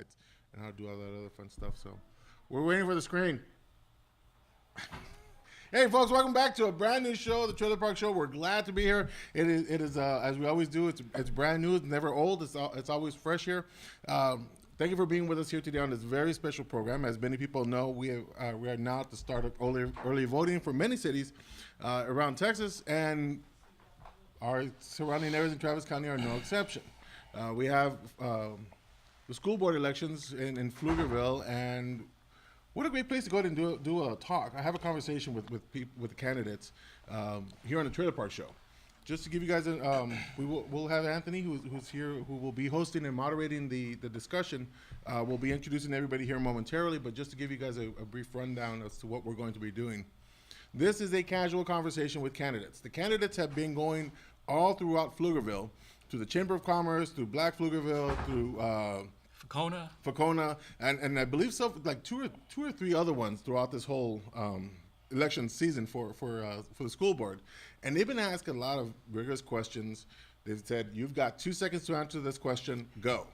and how to do all that other fun stuff. So we're waiting for the screen. Hey, folks, welcome back to a brand new show, the Trailer Park Show. We're glad to be here. It is as we always do, it's brand new. It's never old. It's always fresh here. Thank you for being with us here today on this very special program. As many people know, we are now at the start of early voting for many cities around Texas, and our surrounding areas in Travis County are no exception. We have the school board elections in Pflugerville, and what a great place to go ahead and do a talk. I have a conversation with the candidates here on the Trailer Park Show. Just to give you guys, we'll have Anthony, who's here, who will be hosting and moderating the discussion. We'll be introducing everybody here momentarily, but just to give you guys a brief rundown as to what we're going to be doing. This is a casual conversation with candidates. The candidates have been going all throughout Pflugerville, through the Chamber of Commerce, through Black Pflugerville, through Facona, and I believe like two or three other ones throughout this whole election season for the school board, and they've been asked a lot of rigorous questions. They've said, "You've got 2 seconds to answer this question. Go."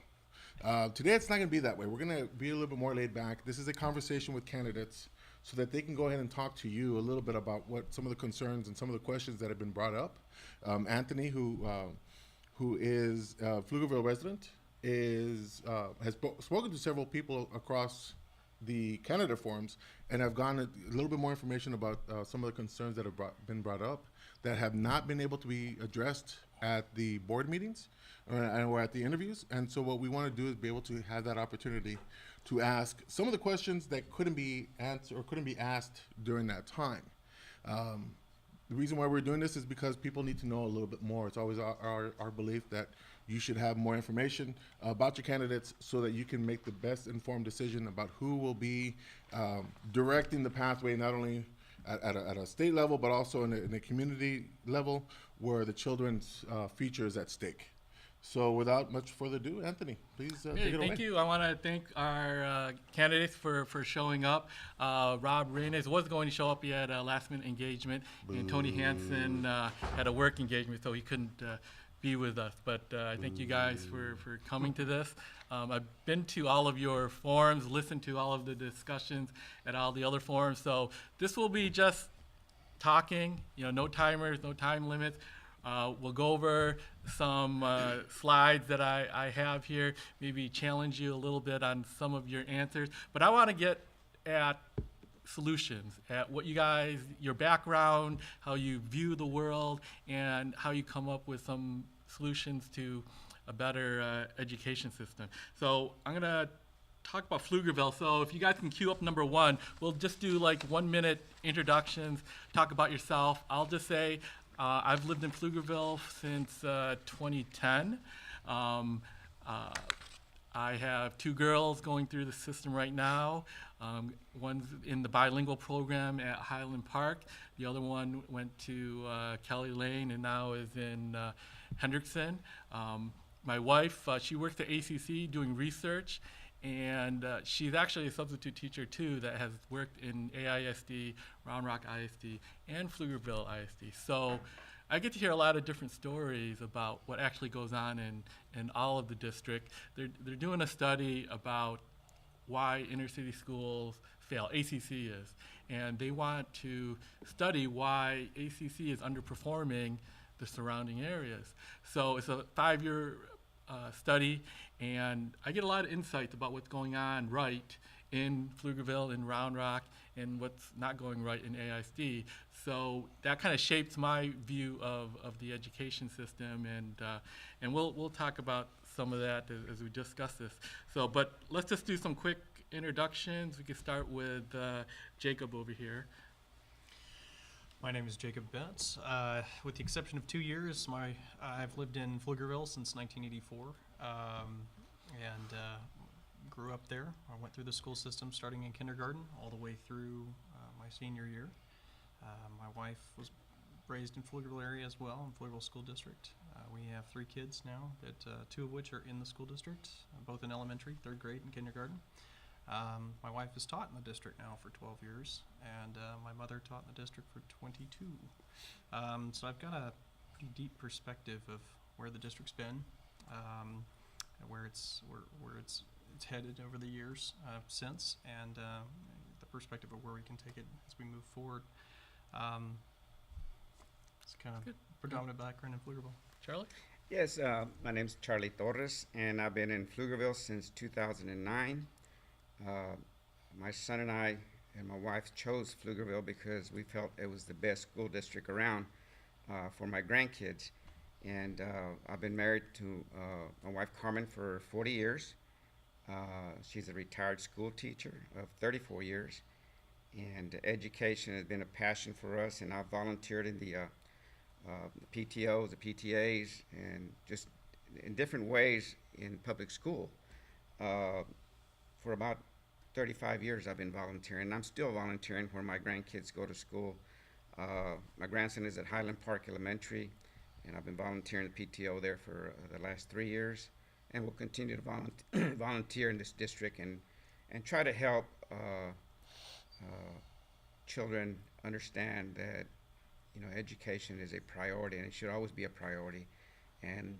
Today it's not going to be that way. We're going to be a little bit more laid back. This is a conversation with candidates so that they can go ahead and talk to you a little bit about what some of the concerns and some of the questions that have been brought up. Anthony, who is a Pflugerville resident, has spoken to several people across the candidate forums, and have gotten a little bit more information about some of the concerns that have been brought up that have not been able to be addressed at the board meetings or at the interviews. And so what we want to do is be able to have that opportunity to ask some of the questions that couldn't be answered or couldn't be asked during that time. The reason why we're doing this is because people need to know a little bit more. It's always our belief that you should have more information about your candidates so that you can make the best informed decision about who will be directing the pathway, not only at a state level, but also in a community level where the children's future is at stake. So without much further ado, Anthony, please take it away. Thank you. I want to thank our candidates for showing up. Rob Reynes was going to show up. He had a last-minute engagement, and Tony Hansen had a work engagement, so he couldn't be with us. But I thank you guys for coming to this. I've been to all of your forums, listened to all of the discussions at all the other forums. So this will be just talking, no timers, no time limits. We'll go over some slides that I have here, maybe challenge you a little bit on some of your answers. But I want to get at solutions, at what you guys, your background, how you view the world, and how you come up with some solutions to a better education system. So I'm going to talk about Pflugerville. So if you guys can queue up number 1, we'll just do like 1-minute introductions, talk about yourself. I'll just say I've lived in Pflugerville since 2010. I have 2 girls going through the system right now. One's in the bilingual program at Highland Park. The other one went to Kelly Lane and now is in Hendrickson. My wife, she works at ACC doing research, and she's actually a substitute teacher too that has worked in AISD, Round Rock ISD, and Pflugerville ISD. So I get to hear a lot of different stories about what actually goes on in all of the district. They're doing a study about why inner city schools fail, ACC is, and they want to study why ACC is underperforming the surrounding areas. So it's a 5-year study, and I get a lot of insights about what's going on right in Pflugerville, in Round Rock, and what's not going right in AISD. So that kind of shapes my view of the education system, and we'll talk about some of that as we discuss this. So, but let's just do some quick introductions. We can start with Jacob over here. My name is Jacob Betts. With the exception of 2 years, I've lived in Pflugerville since 1984, and grew up there. I went through the school system starting in kindergarten all the way through my senior year. My wife was raised in Pflugerville area as well, in Pflugerville School District. We have 3 kids now, that 2 of which are in the school district, both in elementary, 3rd grade, and kindergarten. My wife has taught in the district now for 12 years, and my mother taught in the district for 22. So I've got a pretty deep perspective of where the district's been, where it's it's headed over the years since, and the perspective of where we can take it as we move forward. It's kind of Good. predominant background in Pflugerville. Charlie? Yes, my name's Charlie Torres, and I've been in Pflugerville since 2009. My son and I and my wife chose Pflugerville because we felt it was the best school district around for my grandkids. And I've been married to my wife Carmen for 40 years. She's a retired school teacher of 34 years. And education has been a passion for us, and I've volunteered in the PTOs, the PTAs, and just in different ways in public school. For about 35 years I've been volunteering, and I'm still volunteering where my grandkids go to school. My grandson is at Highland Park Elementary, and I've been volunteering the PTO there for the last 3 years, and will continue to volunteer in this district and try to help children understand that education is a priority, and it should always be a priority, and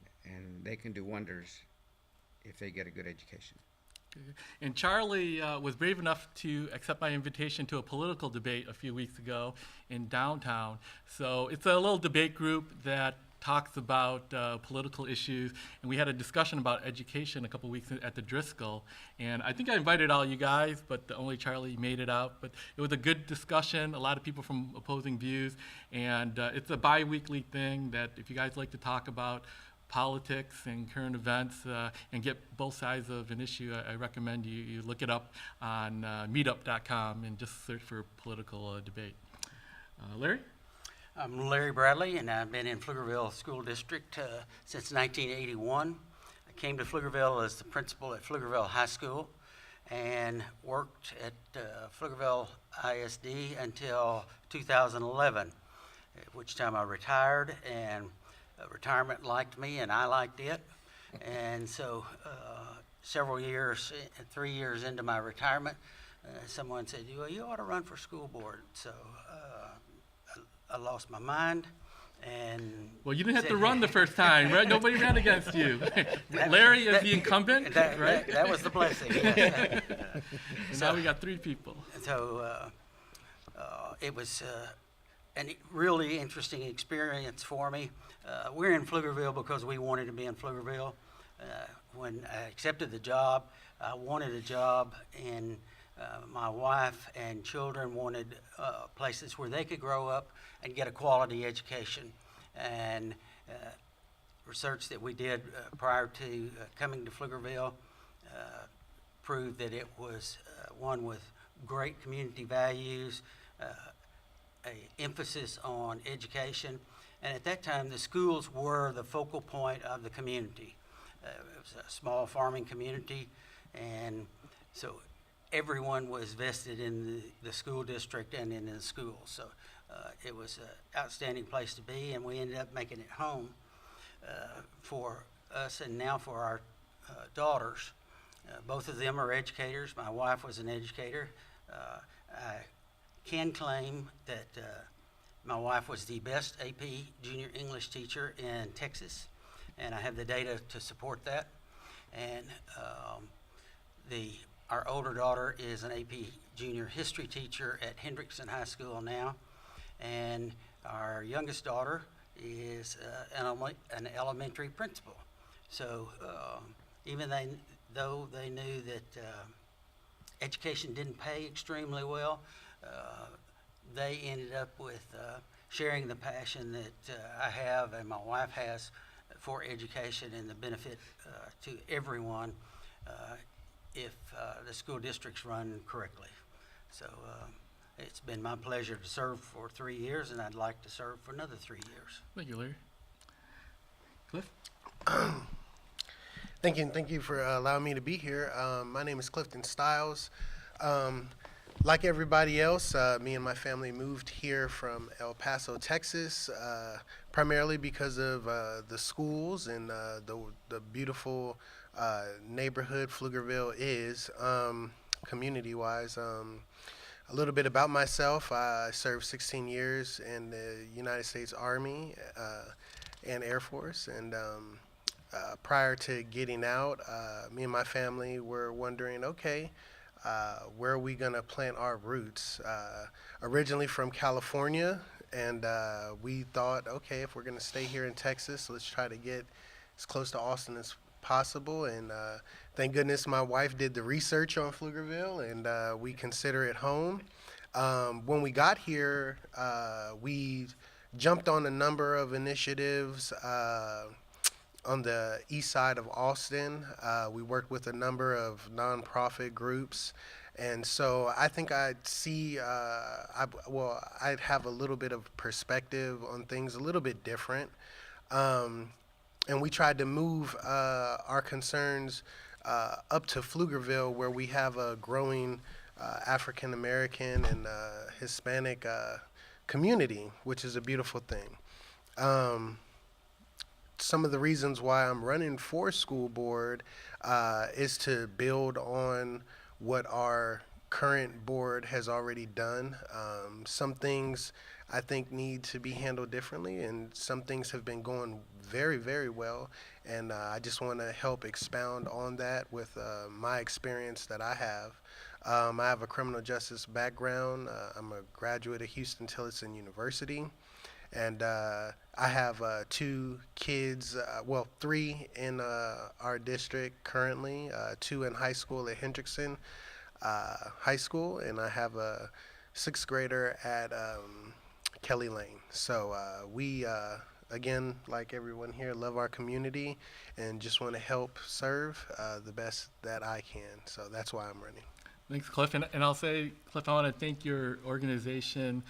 they can do wonders if they get a good education. And Charlie was brave enough to accept my invitation to a political debate a few weeks ago in downtown. So it's a little debate group that talks about political issues, and we had a discussion about education a couple weeks at the Driscoll, and I think I invited all you guys, but only Charlie made it out. But it was a good discussion, a lot of people from opposing views, and it's a bi-weekly thing that if you guys like to talk about politics and current events and get both sides of an issue, I recommend you look it up on meetup.com and just search for political debate. Larry? I'm Larry Bradley, and I've been in Pflugerville School District since 1981. I came to Pflugerville as the principal at Pflugerville High School and worked at Pflugerville ISD until 2011, at which time I retired, and retirement liked me and I liked it. And so several years, 3 years into my retirement, someone said, well, you ought to run for school board. So I lost my mind, and well, you didn't have to run the first time, right? Nobody ran against you. Larry is the incumbent, right? That was the blessing. Yes. And now we got 3 people. So it was a really interesting experience for me. We're in Pflugerville because we wanted to be in Pflugerville. When I accepted the job, I wanted a job, and my wife and children wanted places where they could grow up and get a quality education. And research that we did prior to coming to Pflugerville proved that it was one with great community values, a emphasis on education, and at that time the schools were the focal point of the community. It was a small farming community, and so everyone was vested in the school district and in the schools. So it was an outstanding place to be, and we ended up making it home for us and now for our daughters. Both of them are educators. My wife was an educator. I can claim that my wife was the best AP junior English teacher in Texas, and I have the data to support that. And our older daughter is an AP junior history teacher at Hendrickson High School now, and our youngest daughter is an elementary principal. So even though they knew that education didn't pay extremely well, they ended up with sharing the passion that I have and my wife has for education and the benefit to everyone if the school district's run correctly. So it's been my pleasure to serve for 3 years, and I'd like to serve for another 3 years. Thank you, Larry. Cliff? Thank you for allowing me to be here. My name is Clifton Stiles. Like everybody else, me and my family moved here from El Paso, Texas, primarily because of the schools and the beautiful neighborhood Pflugerville is, community-wise. A little bit about myself: I served 16 years in the United States Army and Air Force, and prior to getting out, me and my family were wondering, okay, where are we going to plant our roots? Originally from California, and we thought, okay, if we're going to stay here in Texas, let's try to get as close to Austin as possible. And thank goodness my wife did the research on Pflugerville, and we consider it home. When we got here, we jumped on a number of initiatives on the east side of Austin. We worked with a number of nonprofit groups. And so I think I'd see, I'd have a little bit of perspective on things a little bit different. And we tried to move our concerns up to Pflugerville, where we have a growing African American and Hispanic community, which is a beautiful thing. Some of the reasons why I'm running for school board is to build on what our current board has already done. Some things I think need to be handled differently, and some things have been going very, very well. And I just want to help expound on that with my experience that I have. I have a criminal justice background. I'm a graduate of Houston Tillotson University. And I have 2 kids, well, 3 in our district currently, 2 in high school at Hendrickson High School, and I have a 6th grader at Kelly Lane. So we, again, like everyone here, love our community and just want to help serve the best that I can. So that's why I'm running. Thanks, Cliff. And I'll say, Cliff, I want to thank your organization,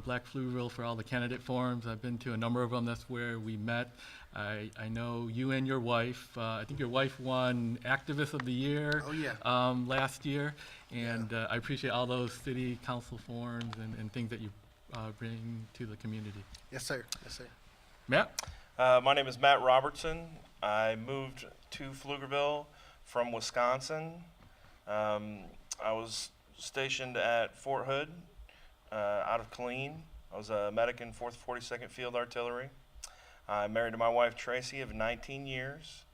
Black Pflugerville, for all the candidate forums. I've been to a number of them. That's where we met. I know you and your wife. I think your wife won Activist of the Year last year. And I appreciate all those city council forums and things that you bring to the community. Yes, sir. Yes, sir. Matt? My name is Matt Robertson. I moved to Pflugerville from Wisconsin. I was stationed at Fort Hood out of Killeen. I was a medic in 4th 42nd Field Artillery. I'm married to my wife Tracy of 19 years.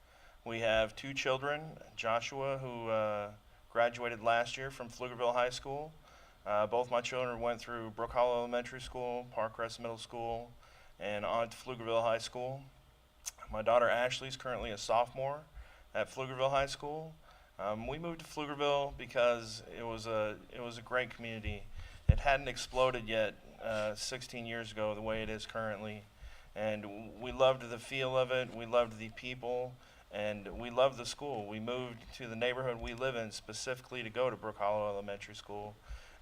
We have 2 children, Joshua, who graduated last year from Pflugerville High School. Both my children went through Brook Hollow Elementary School, Parkrest Middle School, and on to Pflugerville High School. My daughter Ashley is currently a sophomore at Pflugerville High School. We moved to Pflugerville because it was a great community. It hadn't exploded yet 16 years ago the way it is currently, and we loved the feel of it. We loved the people, and we loved the school. We moved to the neighborhood we live in specifically to go to Brook Hollow Elementary School,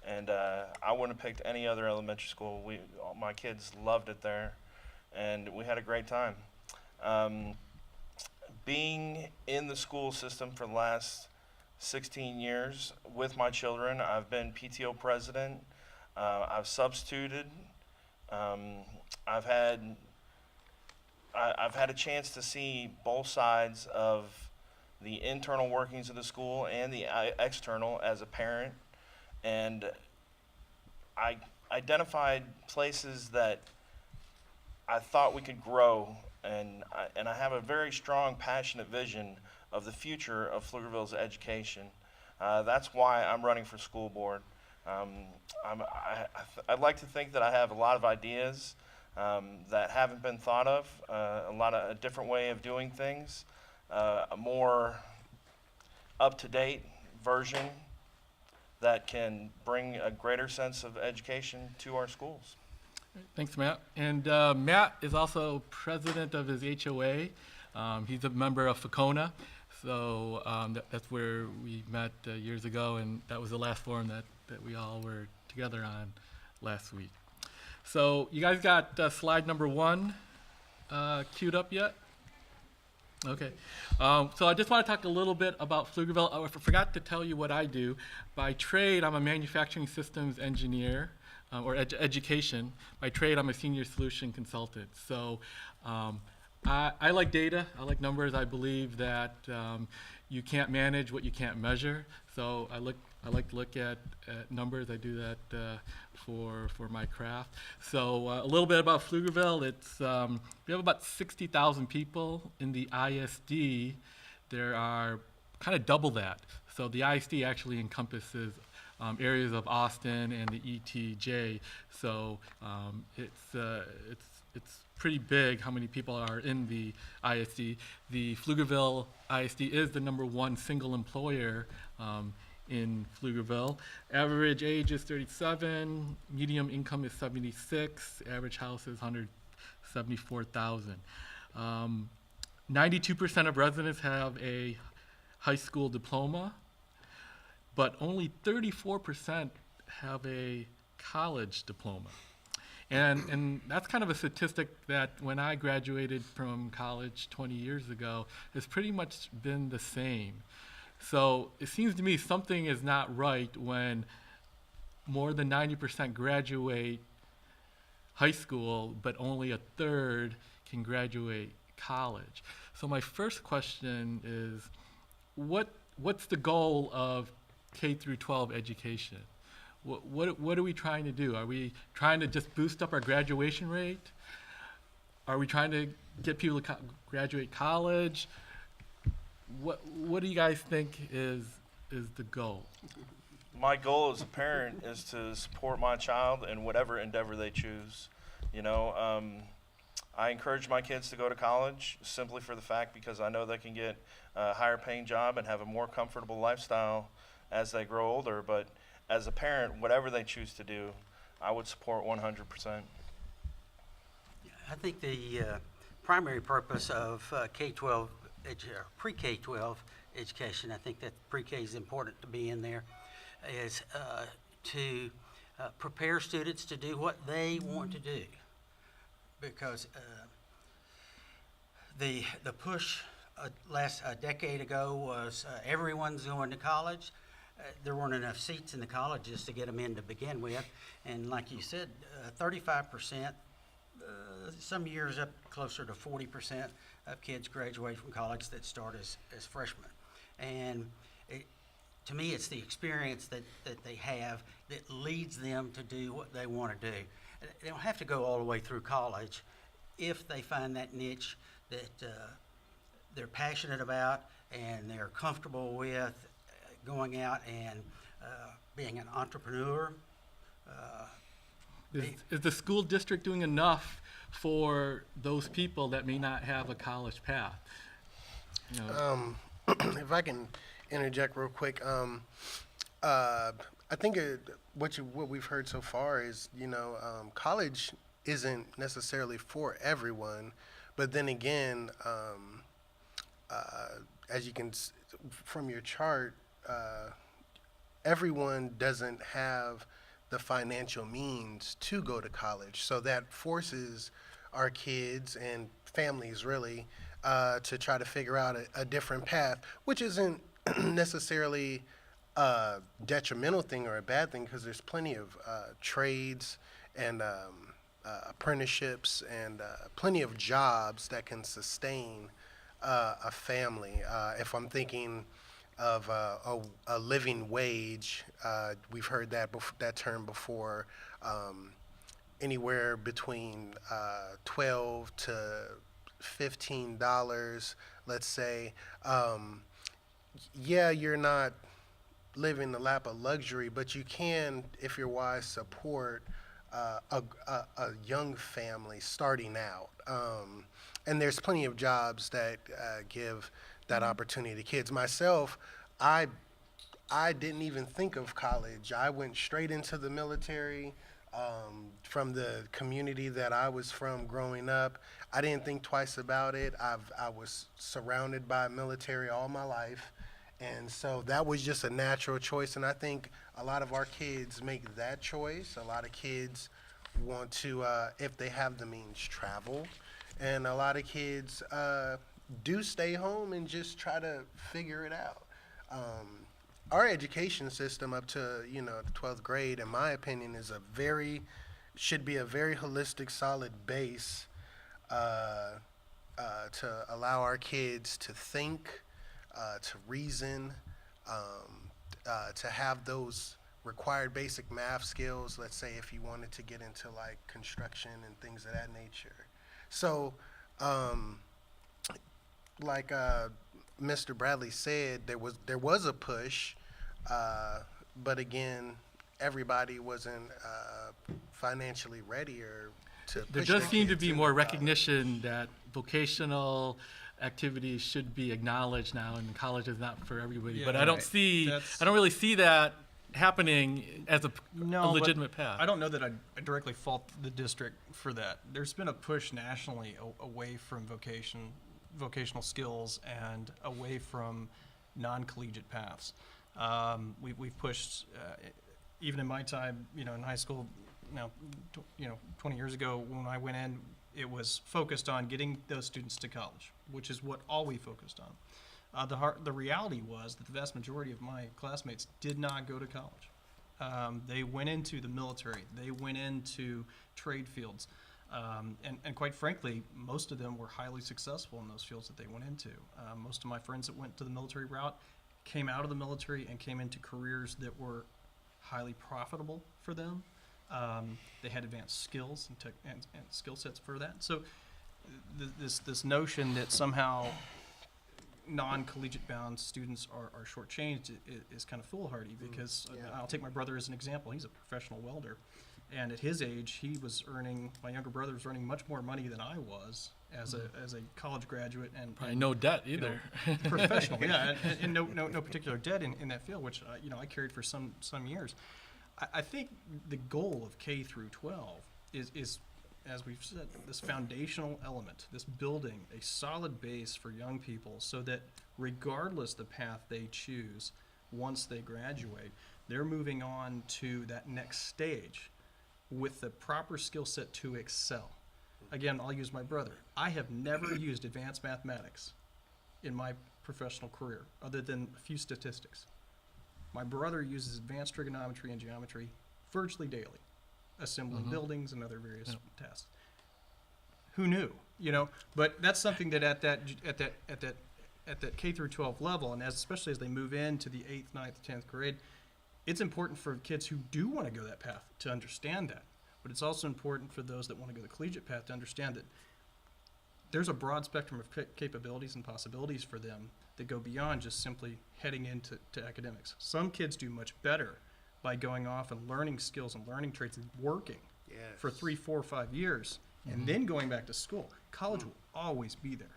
and I wouldn't have picked any other elementary school. My kids loved it there, and we had a great time. Being in the school system for the last 16 years with my children, I've been PTO president, I've substituted, I've had a chance to see both sides of the internal workings of the school and the external as a parent, and I identified places that I thought we could grow, and I have a very strong, passionate vision of the future of Pflugerville's education. That's why I'm running for school board. I'd like to think that I have a lot of ideas that haven't been thought of, a different way of doing things, a more up-to-date version that can bring a greater sense of education to our schools. Thanks, Matt. And Matt is also president of his HOA. He's a member of FACONA. So that's where we met years ago, and that was the last forum that we all were together on last week. So you guys got slide number 1 queued up yet? Okay. So I just want to talk a little bit about Pflugerville. I forgot to tell you what I do. By trade, I'm a manufacturing systems engineer, or education. By trade, I'm a senior solution consultant. So I like data. I like numbers. I believe that you can't manage what you can't measure. So I look I like to look at numbers. I do that for my craft. So a little bit about Pflugerville. We have about 60,000 people in the ISD. There are kind of double that. So the ISD actually encompasses areas of Austin and the ETJ. So it's pretty big how many people are in the ISD. The Pflugerville ISD is the #1 single employer in Pflugerville. Average age is 37, medium income is 76, average house is 174,000. 92% of residents have a high school diploma, but only 34% have a college diploma. And that's kind of a statistic that when I graduated from college 20 years ago has pretty much been the same. So it seems to me something is not right when more than 90% graduate high school, but only a third can graduate college. So my first question is, what's the goal of K through 12 education? What are we trying to do? Are we trying to just boost up our graduation rate? Are we trying to get people to graduate college? What do you guys think is the goal? My goal as a parent is to support my child in whatever endeavor they choose. You know, I encourage my kids to go to college simply for the fact because I know they can get a higher paying job and have a more comfortable lifestyle as they grow older. But as a parent, whatever they choose to do, I would support 100%. I think the primary purpose of K-12, pre-K-12 education, I think that pre-K is important to be in there, is to prepare students to do what they want to do. Because the push a decade ago was everyone's going to college. There weren't enough seats in the colleges to get them in to begin with. And like you said, 35%, some years up closer to 40% of kids graduate from college that start as freshmen. And to me, it's the experience that they have that leads them to do what they want to do. They don't have to go all the way through college if they find that niche that they're passionate about and they're comfortable with going out and being an entrepreneur. Is the school district doing enough for those people that may not have a college path? You know, If I can interject real quick, I think what we've heard so far is, college isn't necessarily for everyone, but then again, as you can from your chart, everyone doesn't have the financial means to go to college, so that forces our kids and families really to try to figure out a different path, which isn't necessarily a detrimental thing or a bad thing, because there's plenty of trades and apprenticeships and plenty of jobs that can sustain a family. If I'm thinking of a living wage, we've heard that term before, anywhere between $12 to $15, let's say. Yeah, you're not living the lap of luxury, but you can, if you're wise, support a young family starting out. And there's plenty of jobs that give that opportunity to kids. Myself, I didn't even think of college. I went straight into the military. From the community that I was from growing up, I didn't think twice about it. I was surrounded by military all my life, and so that was just a natural choice. And I think a lot of our kids make that choice. A lot of kids want to, if they have the means, travel, and a lot of kids do stay home and just try to figure it out. Our education system up to the 12th grade, in my opinion, should be a very holistic, solid base to allow our kids to think, to reason, to have those required basic math skills. Let's say if you wanted to get into like construction and things of that nature. So, like Mr. Bradley said, there was a push, but again, everybody wasn't financially ready or to. There push does their seem to kids be into more college. recognition that vocational activities should be acknowledged now, and college is not for everybody. Yeah, But I don't right. I don't really see that happening as a No, but legitimate path. I don't know that I directly fault the district for that. There's been a push nationally away from vocational skills and away from non-collegiate paths. We've pushed, even in my time, in high school, now, 20 years ago when I went in, it was focused on getting those students to college, which is what all we focused on. The reality was that the vast majority of my classmates did not go to college. They went into the military. They went into trade fields. And quite frankly, most of them were highly successful in those fields that they went into. Most of my friends that went to the military route came out of the military and came into careers that were highly profitable for them. They had advanced skills and skill sets for that. So this notion that somehow non-collegiate bound students are shortchanged is kind of foolhardy, because I'll take my brother as an example. He's a professional welder, and at his age, my younger brother was earning much more money than I was as a college graduate, and Probably no debt either. professional, yeah, and no particular debt in that field, which I carried for some years. I think the goal of K through 12 is, as we've said, this foundational element, this building a solid base for young people, so that regardless the path they choose, once they graduate, they're moving on to that next stage with the proper skill set to excel. Again, I'll use my brother. I have never used advanced mathematics in my professional career, other than a few statistics. My brother uses advanced trigonometry and geometry virtually daily, assembling buildings and other various tasks. Who knew? But that's something that at that K through 12 level, and especially as they move into the 8th, 9th, 10th grade, it's important for kids who do want to go that path to understand that. But it's also important for those that want to go the collegiate path to understand that there's a broad spectrum of capabilities and possibilities for them that go beyond just simply heading into academics. Some kids do much better by going off and learning skills and learning trades and working for 3, 4, 5 years, and then going back to school. College will always be there.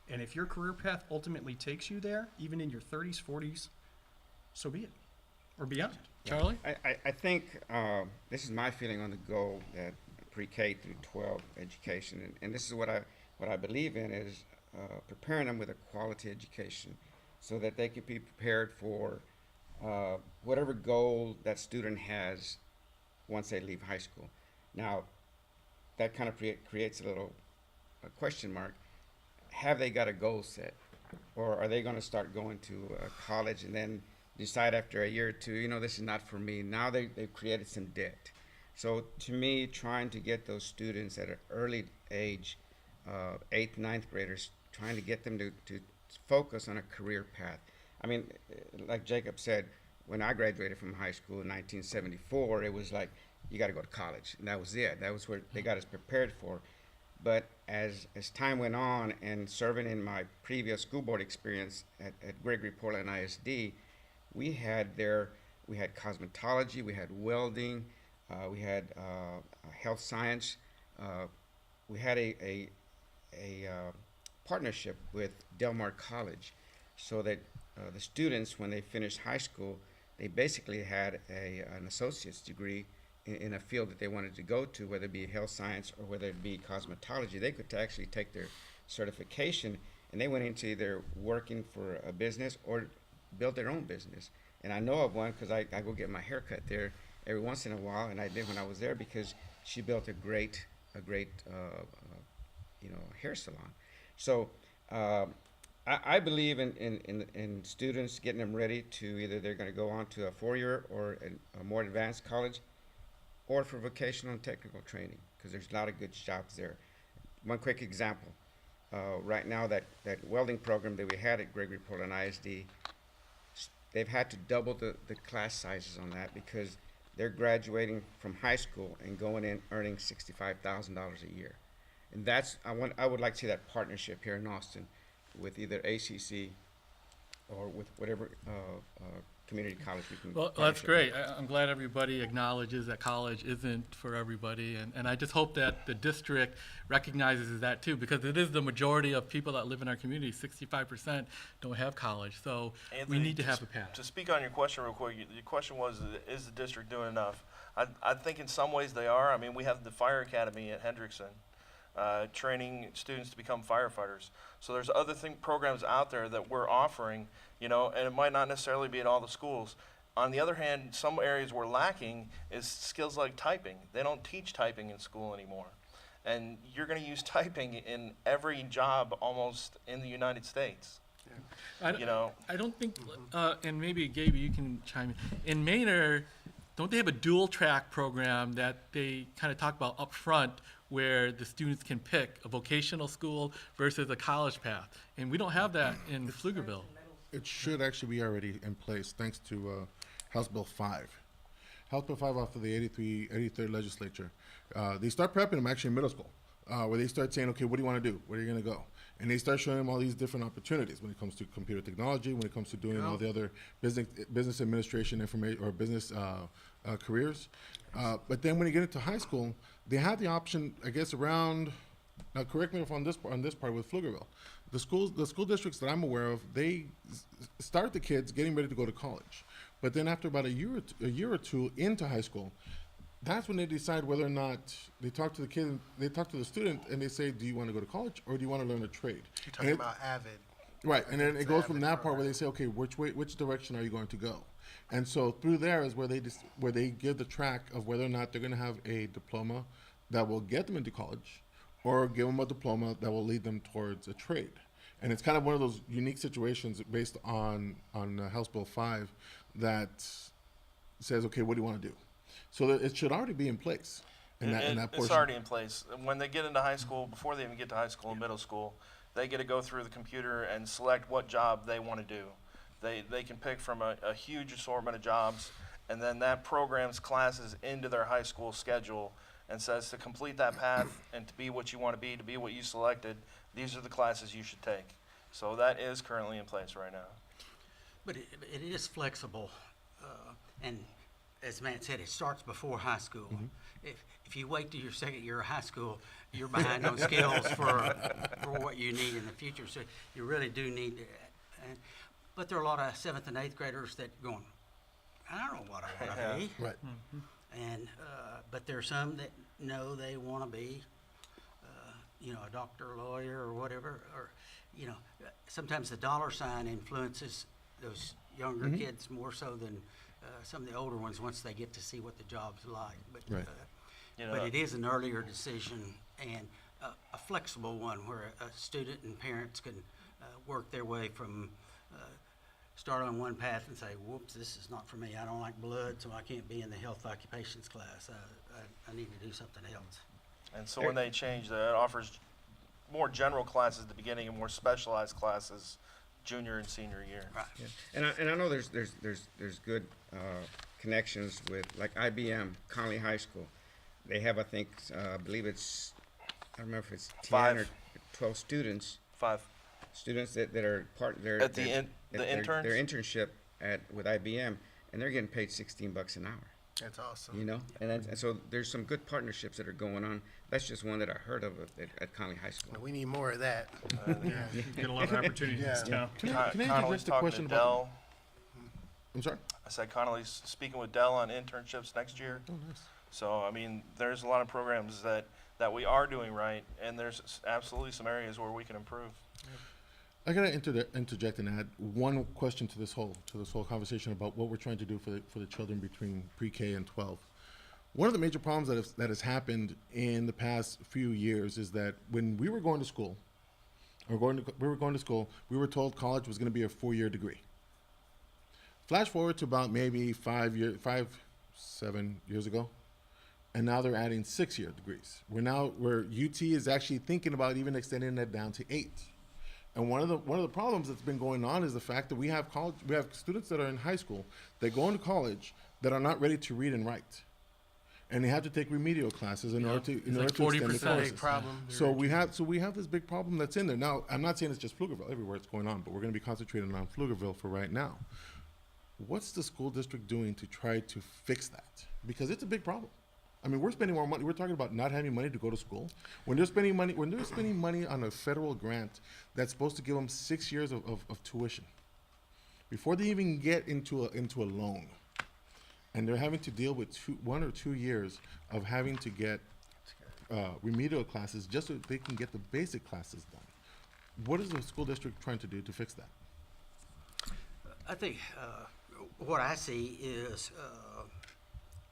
And if your career path ultimately takes you there, even in your 30s, 40s, so be it, or beyond. Charlie? I think this is my feeling on the goal that pre-K through 12 education, and this is what I believe in, is preparing them with a quality education so that they can be prepared for whatever goal that student has once they leave high school. Now, that kind of creates a little question mark. Have they got a goal set? Or are they going to start going to college and then decide after a year or two, this is not for me? Now they've created some debt. So to me, trying to get those students at an early age, 8th, 9th graders, trying to get them to focus on a career path. I mean, like Jacob said, when I graduated from high school in 1974, it was like, you got to go to college. And that was it. That was what they got us prepared for. But as time went on, and serving in my previous school board experience at Gregory Portland ISD, we had cosmetology, we had welding, we had health science. We had a partnership with Del Mar College, so that the students, when they finished high school, they basically had an associate's degree in a field that they wanted to go to, whether it be health science or whether it be cosmetology. They could actually take their certification, and they went into either working for a business or build their own business. And I know of one because I go get my hair cut there every once in a while, and I did when I was there, because she built a great hair salon. So I believe in students, getting them ready to either they're going to go on to a 4-year or a more advanced college, or for vocational and technical training, because there's a lot of good jobs there. One quick example, right now that welding program that we had at Gregory Portland ISD, they've had to double the class sizes on that because they're graduating from high school and going in earning $65,000 a year. And I would like to see that partnership here in Austin with either ACC or with whatever community college we can. Well, that's partnership great. with. I'm glad everybody acknowledges that college isn't for everybody, and I just hope that the district recognizes that too, because it is the majority of people that live in our community. 65% don't have college, so we Anthony, need to have a path. To speak on your question real quick, your question was, is the district doing enough? I think in some ways they are. I mean, we have the fire academy at Hendrickson, training students to become firefighters. So there's other programs out there that we're offering, and it might not necessarily be at all the schools. On the other hand, some areas we're lacking is skills like typing. They don't teach typing in school anymore. And you're going to use typing in every job almost in the United States. I don't think, and maybe Gabe, you can chime in. In Maynard, don't they have a dual track program that they kind of talk about up front, where the students can pick a vocational school versus a college path? And we don't have that in Pflugerville. It should actually be already in place thanks to House Bill 5. House Bill 5 off of the 83rd legislature. They start prepping them actually in middle school, where they start saying, okay, what do you want to do? Where are you going to go? And they start showing them all these different opportunities when it comes to computer technology, when it comes to doing all the other business administration information or business careers. But then when you get into high school, they have the option, I guess, around. Now, correct me if on this part with Pflugerville, the school districts that I'm aware of, they start the kids getting ready to go to college, but then after about a year or two into high school, that's when they decide whether or not they talk to the kid, they talk to the student, and they say, do you want to go to college or do you want to learn a trade? You're talking about AVID. Right, and then it It's goes an from AVID that part where program. they say, okay, which direction are you going to go? And so through there is where they give the track of whether or not they're going to have a diploma that will get them into college, or give them a diploma that will lead them towards a trade. And it's kind of one of those unique situations based on House Bill 5 that says, okay, what do you want to do? So that it should already be in place in that portion. It's already in place. When they get into high school, before they even get to high school and middle school, they get to go through the computer and select what job they want to do. They can pick from a huge assortment of jobs, and then that programs classes into their high school schedule and says to complete that path and to be what you want to be what you selected, these are the classes you should take. So that is currently in place right now. But it is flexible, and as Matt said, it starts before high school. If you wait till your second year of high school, you're behind on skills for what you need in the future. So you really do need to. But there are a lot of 7th and 8th graders that going, I don't know what I want to be. Right. And but there are some that know they want to be, a doctor, lawyer, or whatever. Or, sometimes the dollar sign influences those younger kids more so than some of the older ones once they get to see what the job's like. But Right. but it is an earlier decision and a flexible one where a student and parents can work their way from. Start on one path and say, whoops, this is not for me. I don't like blood, so I can't be in the health occupations class. I need to do something else. And so when they change that, it offers more general classes at the beginning and more specialized classes junior and senior year. Right. Yeah. And I know there's good connections with like IBM, Conley High School. They have, I think, I believe it's, I don't remember if it's 10 5. or 12 students 5. that are their At the interns? their internship with IBM, and they're getting paid $16 an hour. That's awesome. And so there's some good partnerships that are going on. That's just one that I heard of at Conley High School. We need more of that. Get a lot of opportunities in this Yeah. town. Can I Connolly's interject a talking question to about? Dell. I'm sorry. I said Connolly's speaking with Dell on internships next year. Oh, nice. So, I mean, there's a lot of programs that we are doing right, and there's absolutely some areas where we can improve. I gotta interject and add one question to this whole conversation about what we're trying to do for the children between pre-K and 12. One of the major problems that has happened in the past few years is that when we were going to school, we were told college was going to be a 4-year degree. Flash forward to about maybe 7 years ago, and now they're adding 6-year degrees. Where UT is actually thinking about even extending that down to 8. And one of the problems that's been going on is the fact that we have students that are in high school, they go into college that are not ready to read and write, and they have to take remedial classes in order to It's like extend the 40%. courses. Big problem. So we have this big problem that's in there. Now, I'm not saying it's just Pflugerville, everywhere it's going on, but we're going to be concentrating on Pflugerville for right now. What's the school district doing to try to fix that? Because it's a big problem. I mean, we're spending more money. We're talking about not having money to go to school. When they're spending money on a federal grant that's supposed to give them 6 years of tuition before they even get into a loan, and they're having to deal with 1 or 2 years of having to get remedial classes just so they can get the basic classes done. What is the school district trying to do to fix that? I think what I see is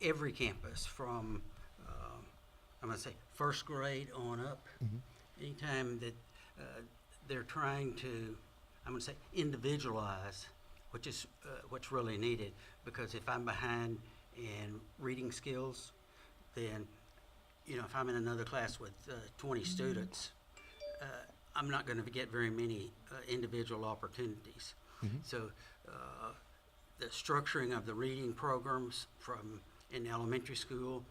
every campus from, I'm going to say, first grade on up, anytime that they're trying to, I'm going to say, individualize, which is what's really needed. Because if I'm behind in reading skills, then, if I'm in another class with 20 students, I'm not going to get very many individual opportunities. So the structuring of the reading programs from in elementary school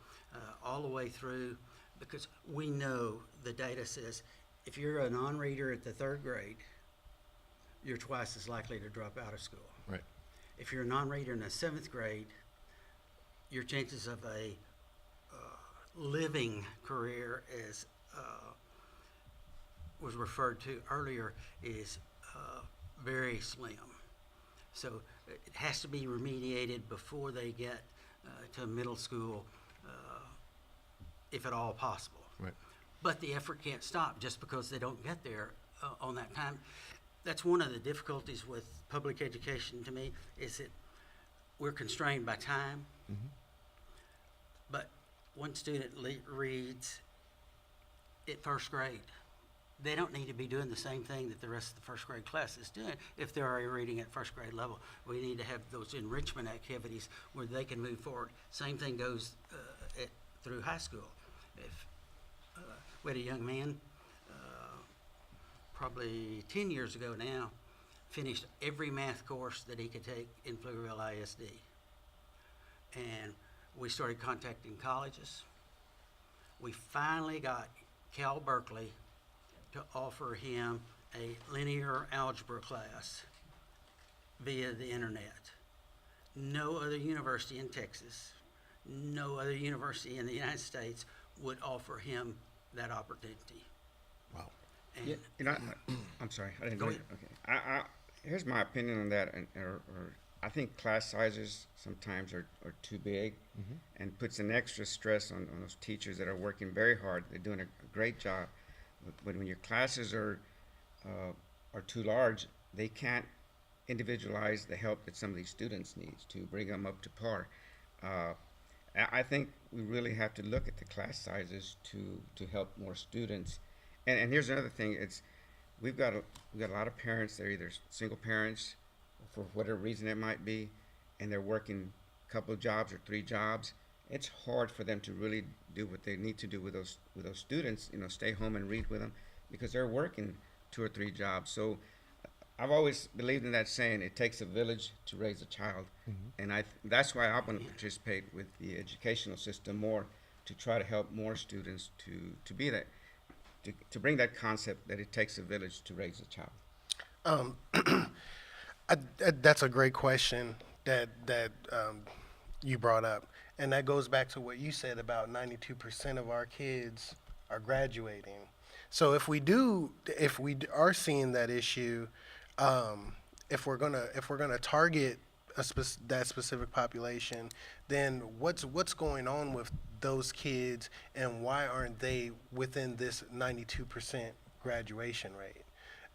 all the way through, because we know the data says if you're a non-reader at the 3rd grade, you're twice as likely to drop out of school. Right. If you're a non-reader in the 7th grade, your chances of a living career, as was referred to earlier, is very slim. So it has to be remediated before they get to middle school, if at all possible. Right. But the effort can't stop just because they don't get there on that time. That's one of the difficulties with public education to me, is that we're constrained by time. But one student reads at 1st grade. They don't need to be doing the same thing that the rest of the 1st grade class is doing if they're already reading at 1st grade level. We need to have those enrichment activities where they can move forward. Same thing goes through high school. If we had a young man, probably 10 years ago now, finished every math course that he could take in Pflugerville ISD. And we started contacting colleges. We finally got Cal Berkeley to offer him a linear algebra class via the internet. No other university in Texas, no other university in the United States would offer him that opportunity. Wow. And Yeah, I'm sorry, I didn't Go know. ahead. Okay, here's my opinion on that, or I think class sizes sometimes are too big, and puts an extra stress on those teachers that are working very hard. They're doing a great job, but when your classes are too large, they can't individualize the help that some of these students need to bring them up to par. I think we really have to look at the class sizes to help more students. And here's another thing: we've got a lot of parents. They're either single parents, for whatever reason it might be, and they're working a couple of jobs or 3 jobs. It's hard for them to really do what they need to do with those students. Stay home and read with them, because they're working 2 or 3 jobs. So I've always believed in that saying, it takes a village to raise a child. And that's why I want to participate with the educational system more, to try to help more students to be that, to bring that concept that it takes a village to raise a child. That's a great question that you brought up, and that goes back to what you said about 92% of our kids are graduating. So if we are seeing that issue, if we're gonna target that specific population, then what's going on with those kids, and why aren't they within this 92% graduation rate?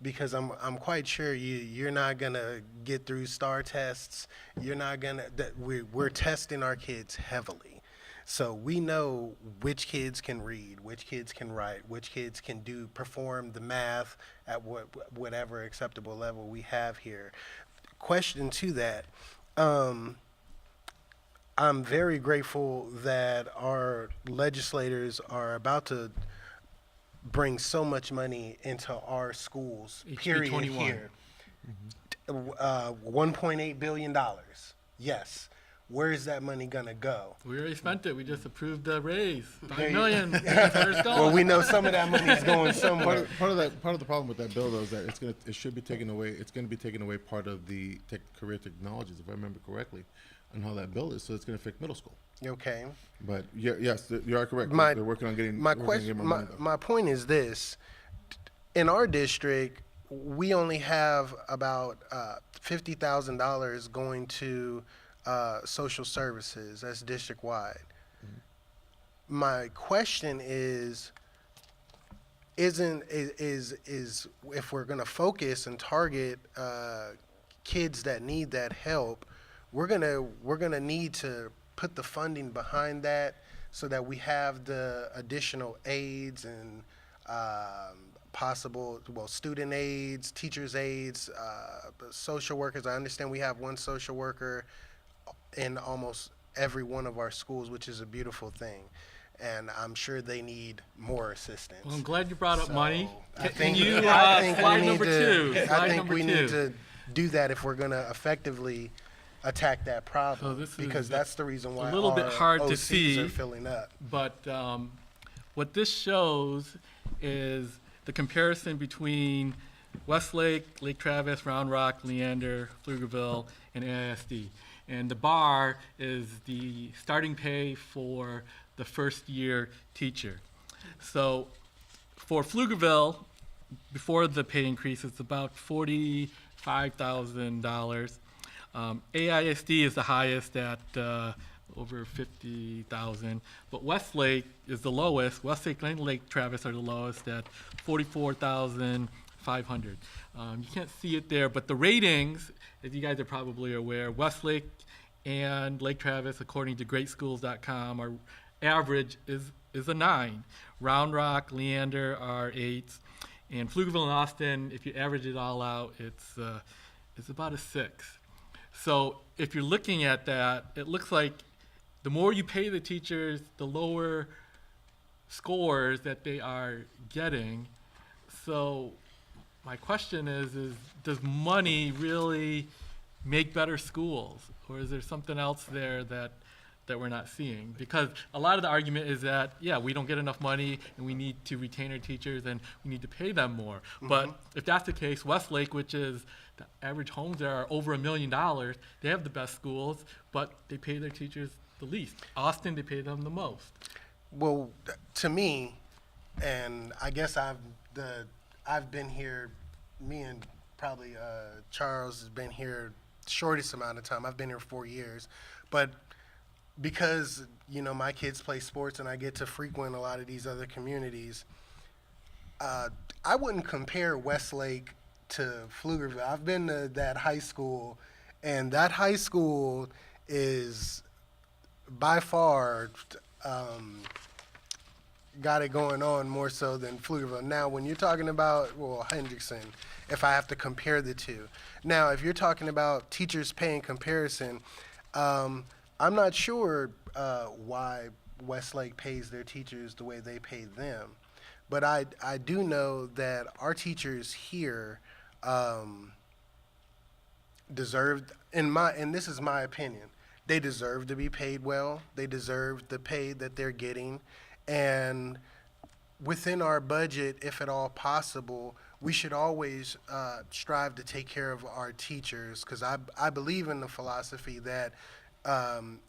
Because I'm quite sure you're not gonna get through STAR tests. We're testing our kids heavily, so we know which kids can read, which kids can write, which kids can perform the math at whatever acceptable level we have here. Question to that. I'm very grateful that our legislators are about to brings so much money into our schools, HB period, 21. here. $1.8 billion. Yes. Where is that money going to go? We already spent it. We just approved the raise. There $5 you- million. That's where it's going. Well, we know some of that money is going somewhere. Part of the problem with that bill though is that it should be taken away. It's going to be taking away part of the career technologies, if I remember correctly, on how that bill is. So it's going to affect middle school. Okay. But yes, you are correct. My- They're working on getting My more question, money, though. my point is this: in our district, we only have about $50,000 going to social services. That's district wide. My question is if we're going to focus and target kids that need that help, we're gonna need to put the funding behind that so that we have the additional aides and possible, student aides, teachers aides, social workers. I understand we have one social worker in almost every one of our schools, which is a beautiful thing. And I'm sure they need more assistance. Well, I'm glad you brought up money. I Can think, you, I think slide we need number to, two. I Slide think number we two. need to do that if we're going to effectively attack that problem, So this is because that's the reason why a little bit our hard to OCs see. are filling up. But what this shows is the comparison between Westlake, Lake Travis, Round Rock, Leander, Pflugerville, and AISD. And the bar is the starting pay for the first year teacher. So for Pflugerville, before the pay increase, it's about $45,000. AISD is the highest at over 50,000, but Westlake is the lowest. Westlake and Lake Travis are the lowest at 44,500. You can't see it there, but the ratings, as you guys are probably aware, Westlake and Lake Travis, according to greatschools.com, our average is a 9. Round Rock, Leander are 8s, and Pflugerville and Austin, if you average it all out, it's about a 6. So if you're looking at that, it looks like the more you pay the teachers, the lower scores that they are getting. So my question is does money really make better schools? Or is there something else there that we're not seeing? Because a lot of the argument is that, yeah, we don't get enough money and we need to retain our teachers and we need to pay them more. But if that's the case, Westlake, which is the average homes there are over $1 million, they have the best schools, but they pay their teachers the least. Austin, they pay them the most. Well, to me, and I guess I've been here, me and probably Charles has been here shortest amount of time. I've been here 4 years, but because my kids play sports and I get to frequent a lot of these other communities, I wouldn't compare Westlake to Pflugerville. I've been to that high school, and that high school is by far got it going on more so than Pflugerville. Now, when you're talking about, Hendrickson, if I have to compare the two. Now, if you're talking about teachers pay in comparison, I'm not sure why Westlake pays their teachers the way they pay them. But I do know that our teachers here deserve, and this is my opinion, they deserve to be paid well. They deserve the pay that they're getting. And within our budget, if at all possible, we should always strive to take care of our teachers, because I believe in the philosophy that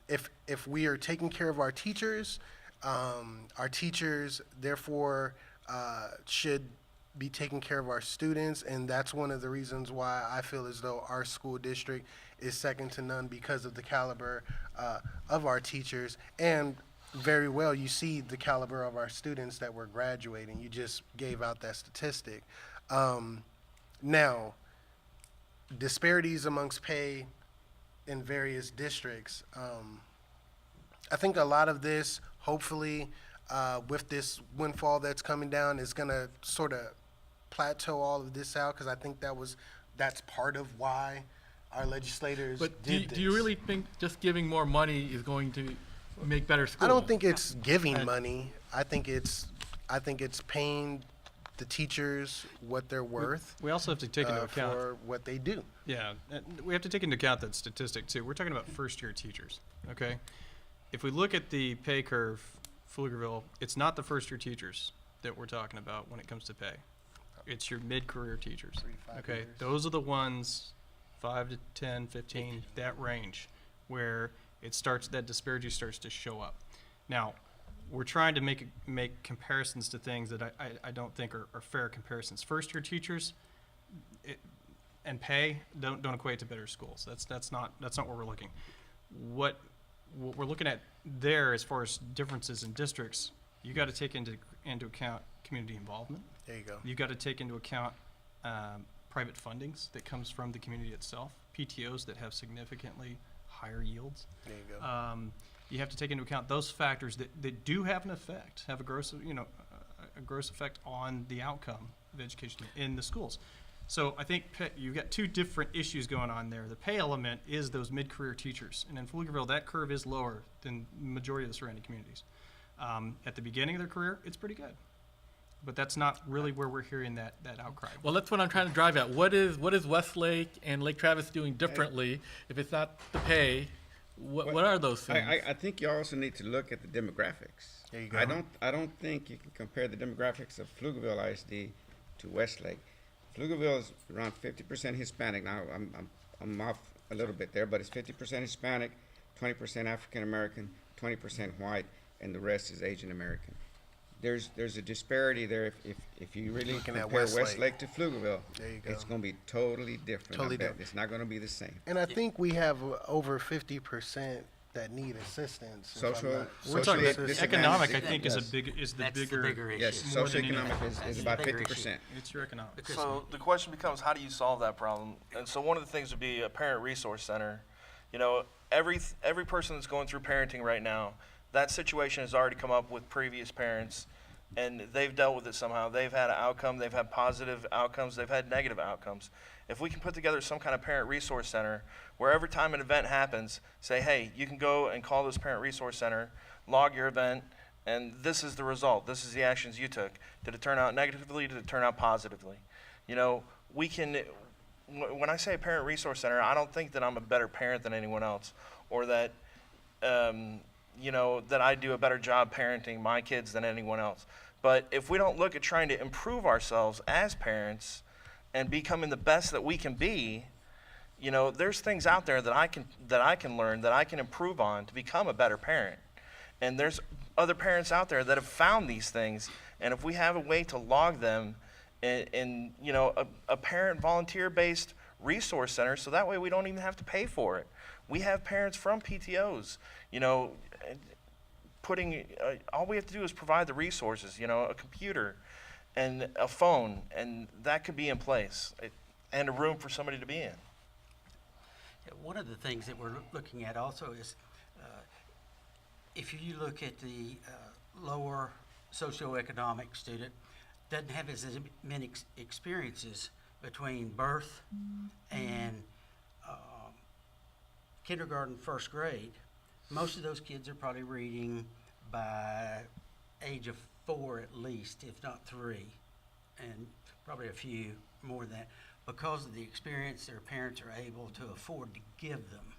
if we are taking care of our teachers therefore should be taking care of our students, and that's one of the reasons why I feel as though our school district is second to none, because of the caliber of our teachers. And very well, you see the caliber of our students that we're graduating. You just gave out that statistic. Now, disparities amongst pay in various districts. I think a lot of this, hopefully, with this windfall that's coming down, is going to sort of plateau all of this out, because I think that's part of why our legislators But did do you this. really think just giving more money is going to make better schools? I don't think it's giving money. I think it's I think it's paying the teachers what they're worth We also have to take into account. for what they do. Yeah, and we have to take into account that statistic too. We're talking about first-year teachers, okay? If we look at the pay curve, Pflugerville, it's not the first-year teachers that we're talking about when it comes to pay. It's your mid-career teachers, 3 to 5 okay? years. Those are the ones, 5 to 10, 15, that range, where it starts, that disparity starts to show up. Now, we're trying to make comparisons to things that I don't think are fair comparisons. First-year teachers, and pay don't equate to better schools. That's not what we're looking. What we're looking at there, as far as differences in districts, you got to take into account community involvement. There you go. You got to take into account private fundings that comes from the community itself, PTOs that have significantly higher yields. There you go. You have to take into account those factors that do have an effect, have a gross, a gross effect on the outcome of education in the schools. So I think you've got two different issues going on there. The pay element is those mid-career teachers, and in Pflugerville, that curve is lower than the majority of the surrounding communities. At the beginning of their career, it's pretty good, but that's not really where we're hearing that outcry. Well, that's what I'm trying to drive at. What is Westlake and Lake Travis doing differently? If it's not the pay, what are those things? I think you also need to look at the demographics. There you go. I don't think you can compare the demographics of Pflugerville ISD to Westlake. Pflugerville is around 50% Hispanic. Now I'm off a little bit there, but it's 50% Hispanic, 20% African American, 20% white, and the rest is Asian American. There's a disparity there. If you really Looking at compare Westlake. Westlake to Pflugerville, There you go. it's going to be totally different. Totally I bet. different. It's not going to be the same. And I think we have over 50% that need assistance. if I'm Social- not- We're talking Socially about disadvantaged. economic, I think, Yes. is the That's the bigger. bigger issue. Yes, More than socioeconomic That's is the about bigger 50%. It's your economics. Because So the question becomes, how do you solve that problem? And so one of the things would be a parent resource center. You know, every person that's going through parenting right now, that situation has already come up with previous parents, and they've dealt with it somehow. They've had an outcome, they've had positive outcomes, they've had negative outcomes. If we can put together some kind of parent resource center where every time an event happens, say, hey, you can go and call this parent resource center, log your event, and this is the result. This is the actions you took. Did it turn out negatively? Did it turn out positively? You know, we can, when I say parent resource center, I don't think that I'm a better parent than anyone else, or that, you know, that I do a better job parenting my kids than anyone else. But if we don't look at trying to improve ourselves as parents and becoming the best that we can be, you know, there's things out there that I can learn, that I can improve on to become a better parent. And there's other parents out there that have found these things, and if we have a way to log them in you know, a parent volunteer-based resource center, so that way we don't even have to pay for it. We have parents from PTOs, you know, putting, all we have to do is provide the resources, you know, a computer and a phone, and that could be in place, and a room for somebody to be in. Yeah, one of the things that we're looking at also is, if you look at the lower socioeconomic student, doesn't have as many experiences between birth and kindergarten, first grade. Most of those kids are probably reading by age of 4 at least, if not 3, and probably a few more than that, because of the experience their parents are able to afford to give them.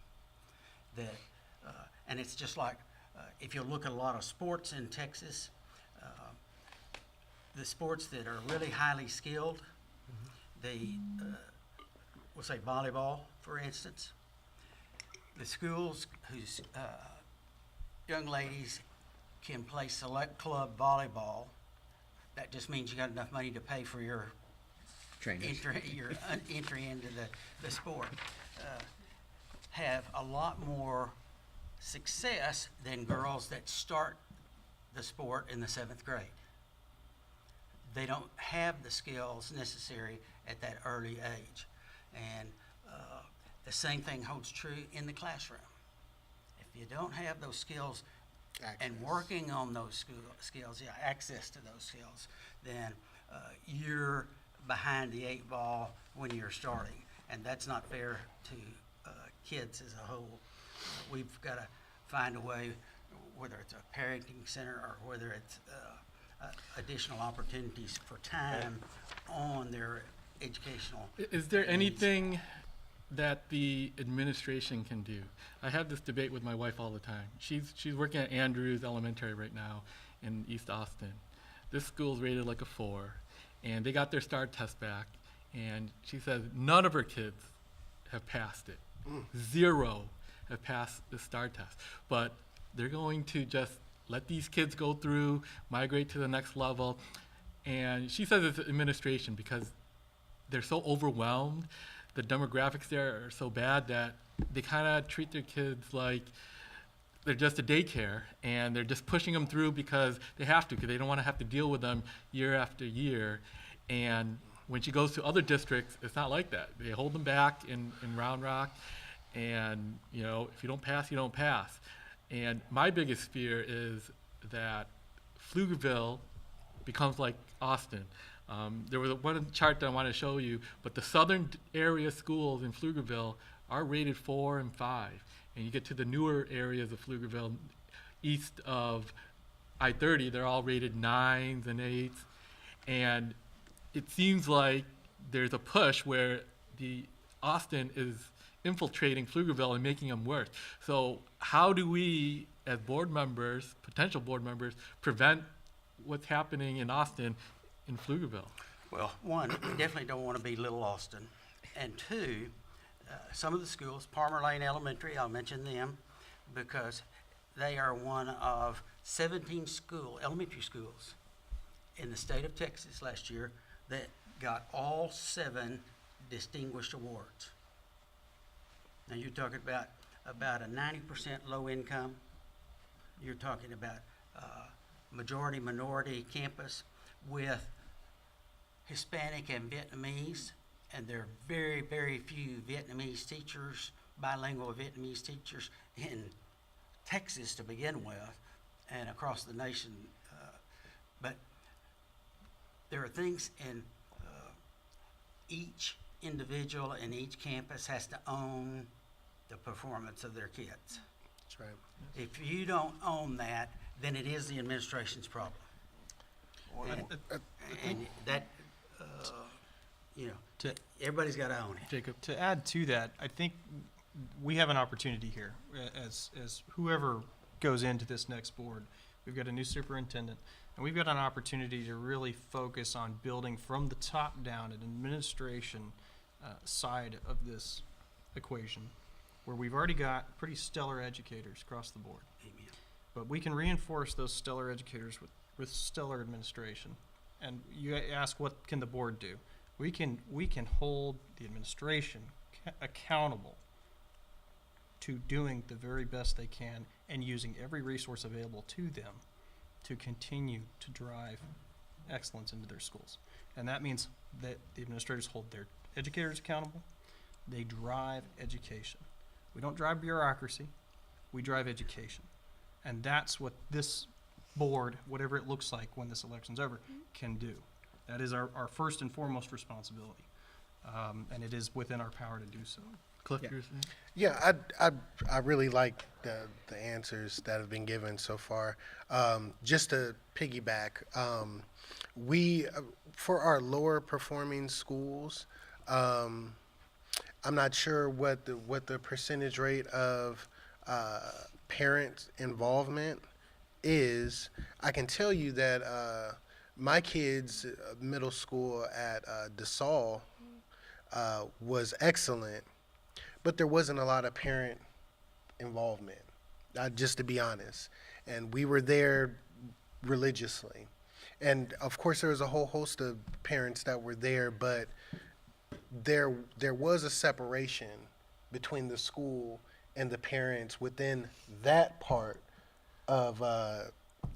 That, and it's just like, if you look at a lot of sports in Texas, the sports that are really highly skilled, we'll say volleyball, for instance, the schools whose young ladies can play select club volleyball, that just means you got enough money to pay for your Trainers. entry into the sport, have a lot more success than girls that start the sport in the 7th grade. They don't have the skills necessary at that early age. And the same thing holds true in the classroom. If you don't have those skills and working on those skills, access to those skills, then you're behind the 8 ball when you're starting. And that's not fair to kids as a whole. We've got to find a way, whether it's a parenting center or whether it's additional opportunities for time on their educational. Is there needs. anything that the administration can do? I have this debate with my wife all the time. She's working at Andrews Elementary right now in East Austin. This school's rated like a 4, and they got their STAR test back, and she says none of her kids have passed it. 0 have passed the STAR test. But they're going to just let these kids go through, migrate to the next level. And she says it's administration because they're so overwhelmed. The demographics there are so bad that they kind of treat their kids like they're just a daycare, and they're just pushing them through because they have to, because they don't want to have to deal with them year after year. And when she goes to other districts, it's not like that. They hold them back in Round Rock, and if you don't pass, you don't pass. And my biggest fear is that Pflugerville becomes like Austin. There was one chart that I want to show you, but the southern area schools in Pflugerville are rated 4 and 5. And you get to the newer areas of Pflugerville, east of I-30, they're all rated 9s and 8s. And it seems like there's a push where the Austin is infiltrating Pflugerville and making them worse. So how do we, as board members, potential board members, prevent what's happening in Austin in Pflugerville? Well, one, we definitely don't want to be Little Austin. And two, some of the schools, Palmer Lane Elementary, I'll mention them because they are one of 17 elementary schools in the state of Texas last year that got all 7 distinguished awards. Now you're talking about a 90% low income. You're talking about majority minority campus with Hispanic and Vietnamese, and there are very, very few Vietnamese teachers, bilingual Vietnamese teachers in Texas to begin with, and across the nation. But there are things in each individual and each campus has to own the performance of their kids. That's right. If you don't own that, then it is the administration's problem. And that, To- everybody's got to own it. Jacob? To add to that, I think we have an opportunity here as whoever goes into this next board. We've got a new superintendent, and we've got an opportunity to really focus on building from the top down an administration side of this equation, where we've already got pretty stellar educators across the board. Amen. But we can reinforce those stellar educators with stellar administration. And you ask, what can the board do? We can hold the administration accountable to doing the very best they can and using every resource available to them to continue to drive excellence into their schools. And that means that the administrators hold their educators accountable. They drive education. We don't drive bureaucracy, we drive education. And that's what this board, whatever it looks like when this election's over, can do. That is our first and foremost responsibility. And it is within our power to do so. Cliff, Yeah. you're saying? Yeah, I really like the answers that have been given so far. Just to piggyback, we for our lower performing schools, I'm not sure what the percentage rate of parent involvement is. I can tell you that my kids' middle school at DeSalle was excellent, but there wasn't a lot of parent involvement, just to be honest. And we were there religiously. And of course, there was a whole host of parents that were there, but there was a separation between the school and the parents within that part of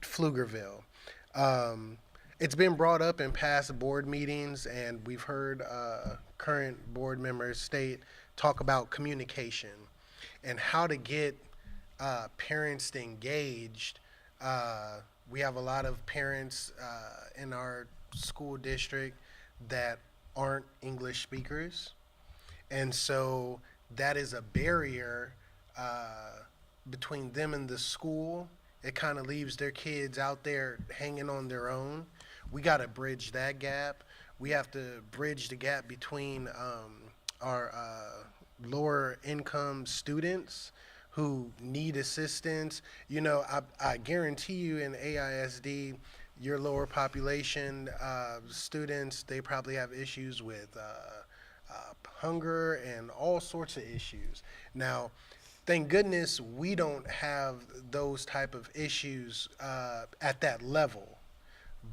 Pflugerville. It's been brought up in past board meetings, and we've heard current board members talk about communication and how to get parents engaged. We have a lot of parents in our school district that aren't English speakers, and so that is a barrier between them and the school it kind of leaves their kids out there hanging on their own. We got to bridge that gap. We have to bridge the gap between our lower income students who need assistance. You know, I guarantee you in AISD, your lower population students, they probably have issues with hunger and all sorts of issues. Now, thank goodness we don't have those type of issues at that level.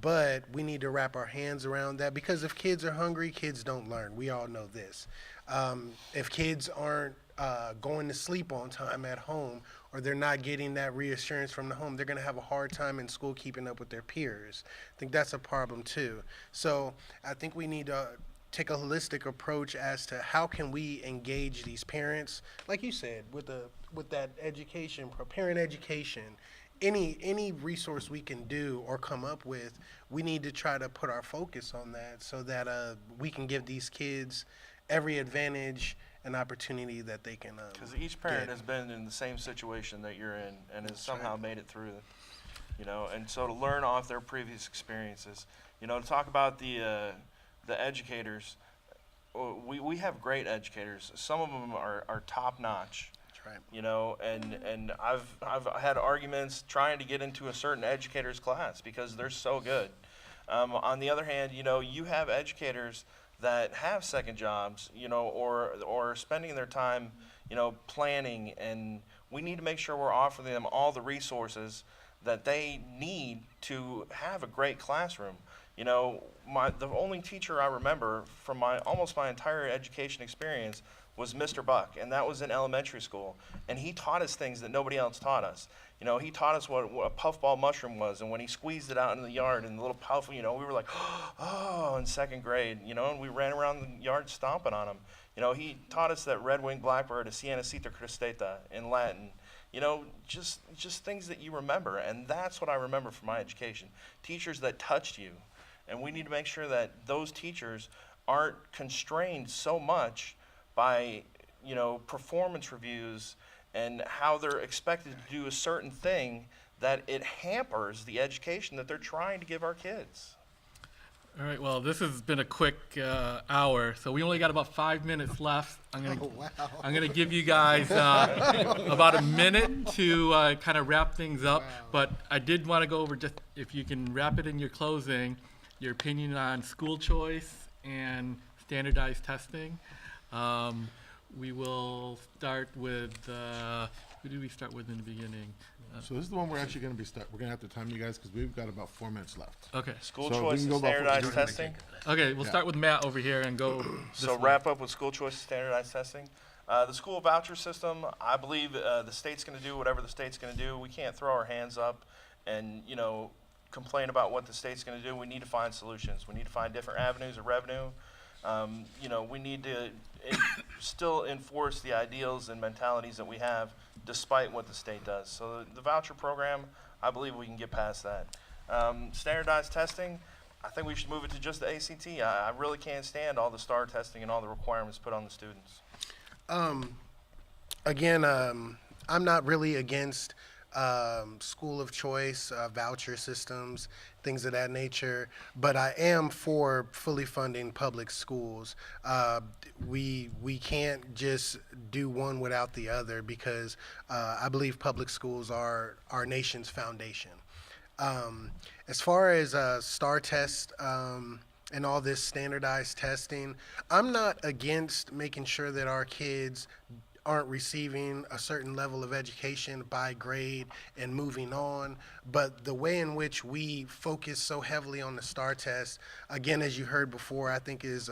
But we need to wrap our hands around that, because if kids are hungry, kids don't learn. We all know this. If kids aren't going to sleep on time at home, or they're not getting that reassurance from the home, they're going to have a hard time in school keeping up with their peers. I think that's a problem too. So I think we need to take a holistic approach as to how can we engage these parents, like you said, with that education, parent education. Any resource we can do or come up with, we need to try to put our focus on that, so that we can give these kids every advantage and opportunity that they can Because each parent get. has been in the same situation that you're in and has That's somehow right. made it through it, you know. And so to learn off their previous experiences, you know, to talk about the educators, we have great educators. Some of them are top notch. That's right. You know, and I've had arguments trying to get into a certain educator's class because they're so good. On the other hand, you know, you have educators that have second jobs, you know, or spending their time, you know, planning, and we need to make sure we're offering them all the resources that they need to have a great classroom. You know, the only teacher I remember from almost my entire education experience was Mr. Buck, and that was in elementary school. And he taught us things that nobody else taught us. You know, he taught us what a puffball mushroom was, and when he squeezed it out in the yard and the little puff, you know, we were like, oh, in second grade, you know, and we ran around the yard stomping on him. You know, he taught us that red-winged blackbird is Cianicita cristata in Latin. You know, just things that you remember, and that's what I remember from my education. Teachers that touched you, and we need to make sure that those teachers aren't constrained so much by, you know, performance reviews and how they're expected to do a certain thing, that it hampers the education that they're trying to give our kids. All right, well, this has been a quick hour, so we only got about 5 minutes left. I'm gonna give you guys about a minute to kind of wrap things up, but I did want to go over, just if you can wrap it in your closing, your opinion on school choice and standardized testing. We will start with, who did we start with in the beginning? So this is the one we're actually going to be we're going to have to time you guys because we've got about 4 minutes left. Okay, School So we choice can and go about standardized testing. okay, we'll Yeah. start with Matt over here and go. So wrap up with school choice and standardized testing. The school voucher system, I believe the state's going to do whatever the state's going to do. We can't throw our hands up and, you know, complain about what the state's going to do. We need to find solutions. We need to find different avenues of revenue. You know, we need to still enforce the ideals and mentalities that we have despite what the state does. So the voucher program, I believe we can get past that. Standardized testing, I think we should move it to just the ACT. I really can't stand all the STAR testing and all the requirements put on the students. Again, I'm not really against school of choice, voucher systems, things of that nature, but I am for fully funding public schools. We can't just do one without the other, because I believe public schools are our nation's foundation. As far as STAR test and all this standardized testing, I'm not against making sure that our kids aren't receiving a certain level of education by grade and moving on. But the way in which we focus so heavily on the STAR test, again, as you heard before, I think is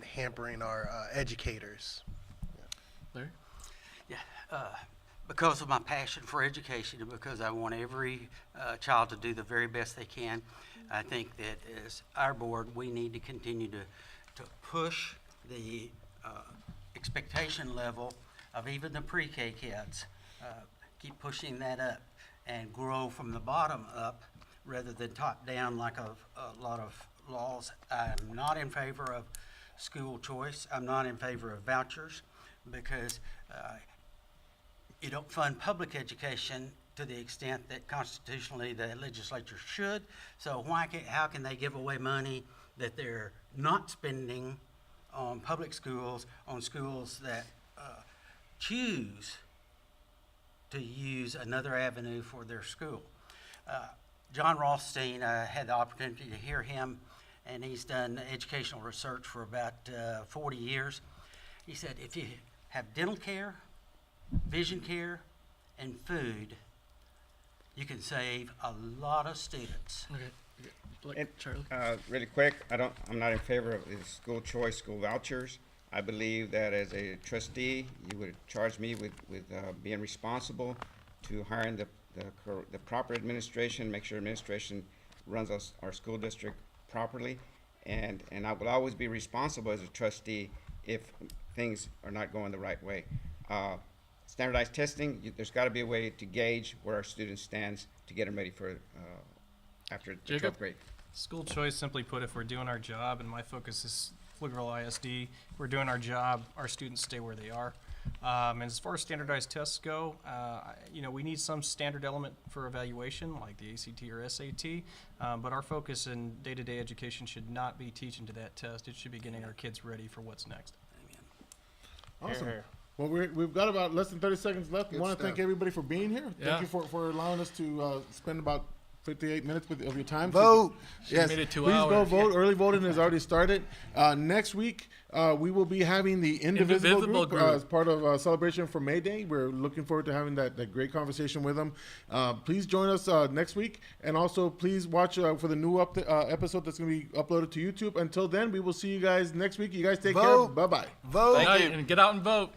hampering our educators. Larry? Yeah, because of my passion for education and because I want every child to do the very best they can, I think that as our board, we need to continue to push the expectation level of even the pre-K kids, keep pushing that up and grow from the bottom up rather than top down like a lot of laws. I'm not in favor of school choice. I'm not in favor of vouchers, because you don't fund public education to the extent that constitutionally the legislature should. So how can they give away money that they're not spending on public schools, on schools that choose to use another avenue for their school? John Rothstein, I had the opportunity to hear him, and he's done educational research for about 40 years. He said, if you have dental care, vision care, and food, you can save a lot of students. Okay. Like And, Charlie? Really quick, I'm not in favor of the school choice, school vouchers. I believe that as a trustee, you would charge me with being responsible to hiring the proper administration, make sure administration runs our school district properly. And I will always be responsible as a trustee if things are not going the right way. Standardized testing, there's got to be a way to gauge where our student stands to get them ready for after the Jacob? 12th grade. School choice, simply put, if we're doing our job, and my focus is Pflugerville ISD, if we're doing our job, our students stay where they are. And as far as standardized tests go, we need some standard element for evaluation, like the ACT or SAT, but our focus in day-to-day education should not be teaching to that test. It should be getting our kids ready for what's next. Awesome. Here. Well, we've got about less than 30 seconds left. We Good want to thank stuff. everybody for being here. Yeah. Thank you for allowing us to spend about 58 minutes of your time. Vote. Yes, made it 2 please go hours. vote. Early voting has already started. Next week, we will be having the Indivisible Indivisible group, group. as part of celebration for May Day. We're looking forward to having that great conversation with them. Please join us next week, and also please watch for the new episode that's going to be uploaded to YouTube. Until then, we will see you guys next week. You guys take care. Vote. Bye-bye. Vote. Thank Night, you. and get out and vote.